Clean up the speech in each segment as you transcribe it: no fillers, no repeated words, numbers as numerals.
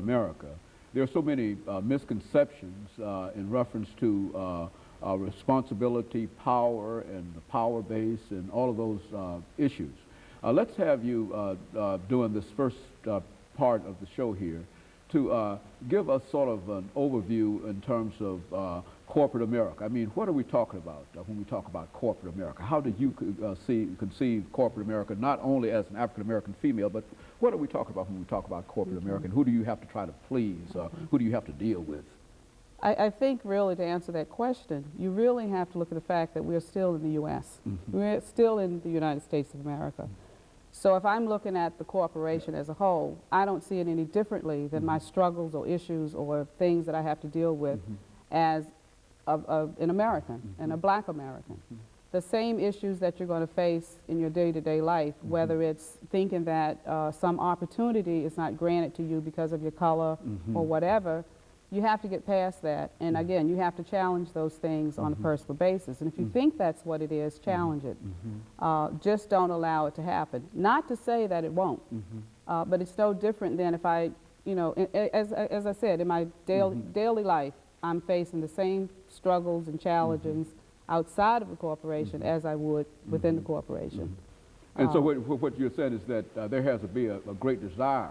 America, there are so many misconceptions in reference to responsibility, power, and the power base, and all of those issues. Let's have you doing this first part of the show here to give us sort of an overview in terms of corporate America. I mean, what are we talking about when we talk about corporate America? How do you conceive corporate America, not only as an African-American female, but what are we talking about when we talk about corporate America? And who do you have to try to please? Who do you have to deal with? I think really to answer that question, you really have to look at the fact that we're still in the U.S. We're still in the United States of America. So if I'm looking at the corporation as a whole, I don't see it any differently than my struggles or issues or things that I have to deal with as an American and a black American. The same issues that you're going to face in your day-to-day life, whether it's thinking that some opportunity is not granted to you because of your color or whatever, you have to get past that. And again, you have to challenge those things on a personal basis. And if you think that's what it is, challenge it. Just don't allow it to happen. Not to say that it won't, but it's no different than if I, you know, as I said, in my daily life, I'm facing the same struggles and challenges outside of the corporation as I would within the corporation. And so what you're saying is that there has to be a great desire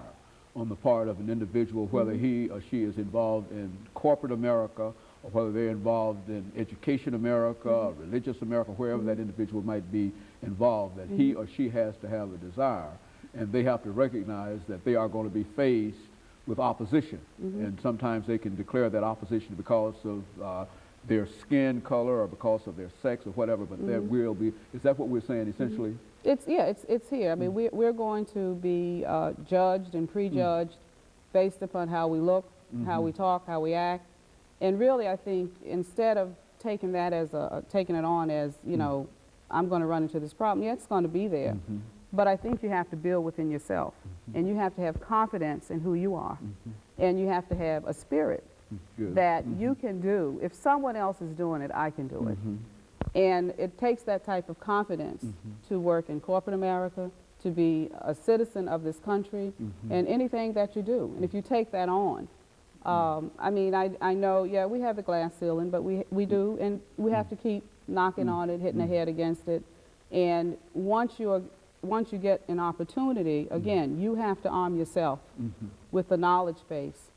on the part of an individual, whether he or she is involved in corporate America, or whether they're involved in education America, or religious America, wherever that individual might be involved, that he or she has to have a desire, and they have to recognize that they are going to be faced with opposition. And sometimes they can declare that opposition because of their skin color or because of their sex or whatever, but there will be, is that what we're saying essentially? It's here. I mean, we're going to be judged and prejudged based upon how we look, how we talk, how we act. And really, I think instead of taking that as taking it on as, you know, I'm going to run into this problem, yeah, it's going to be there. But I think you have to build within yourself. And you have to have confidence in who you are. And you have to have a spirit that you can do. If someone else is doing it, I can do it. And it takes that type of confidence to work in corporate America, to be a citizen of this country, and anything that you do. And if you take that on, I mean, I know, yeah, we have the glass ceiling, but we do, and we have to keep knocking on it, hitting the head against it. And once you get an opportunity, again, you have to arm yourself with the knowledge base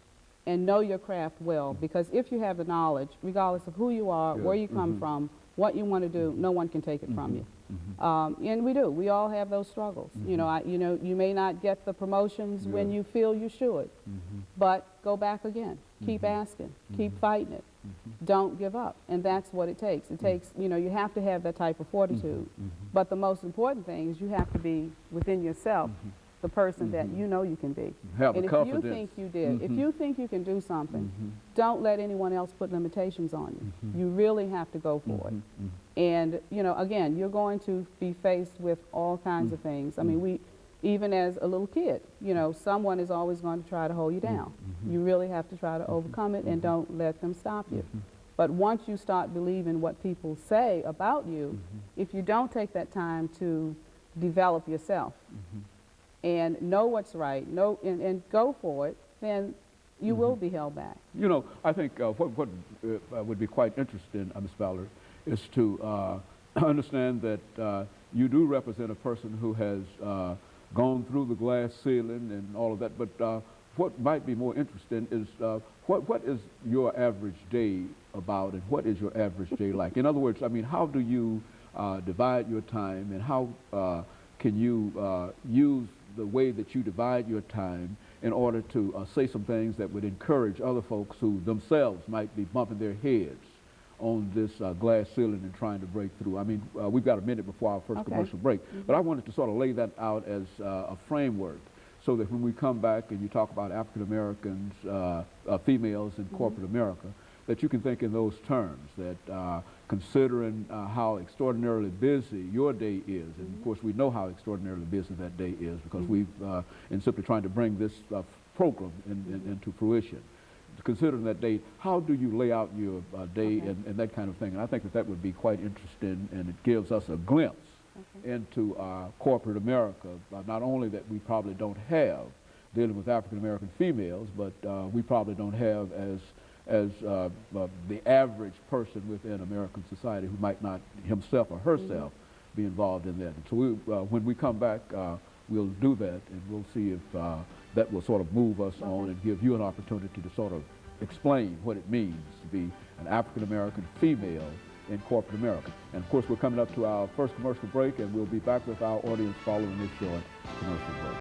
and know your craft well, because if you have the knowledge, regardless of who you are, where you come from, what you want to do, no one can take it from you. And we do. We all have those struggles. You know, you may not get the promotions when you feel you should, but go back again. Keep asking. Keep fighting it. Don't give up. And that's what it takes. It takes, you know, you have to have that type of fortitude. But the most important thing is you have to be within yourself the person that you know you can be. Have and if confidence. You think you did, if you think you can do something, don't let anyone else put limitations on you. You really have to go for it. And, you know, again, you're going to be faced with all kinds of things. I mean, even as a little kid, you know, someone is always going to try to hold you down. You really have to try to overcome it and don't let them stop you. But once you start believing what people say about you, if you don't take that time to develop yourself, and know what's right, and go for it, then you will be held back. You know, I think what would be quite interesting, Ms. Ballard, is to understand that you do represent a person who has gone through the glass ceiling and all of that, but what might be more interesting is what is your average day about, and what is your average day like? In other words, I mean, how do you divide your time, and how can you use the way that you divide your time in order to say some things that would encourage other folks who themselves might be bumping their heads on this glass ceiling and trying to break through? I mean, we've got a minute before our first commercial break, but I wanted to sort of lay that out as a framework so that when we come back and you talk about African Americans, females in corporate America, that you can think in those terms, that considering how extraordinarily busy your day is, and of course we know how extraordinarily busy that day is because we've, in simply trying to bring this program into fruition, considering that day, how do you lay out your day and that kind of thing? And I think that that would be quite interesting, and it gives us a glimpse into corporate America, not only that we probably don't have dealing with African American females, but we probably don't have as the average person within American society who might not himself or herself be involved in that. And so when we come back, we'll do that, and we'll see if that will sort of move us on and give you an opportunity to sort of explain what it means to be an African American female in corporate America. And of course, we're coming up to our first commercial break, and we'll be back with our audience following this short commercial break.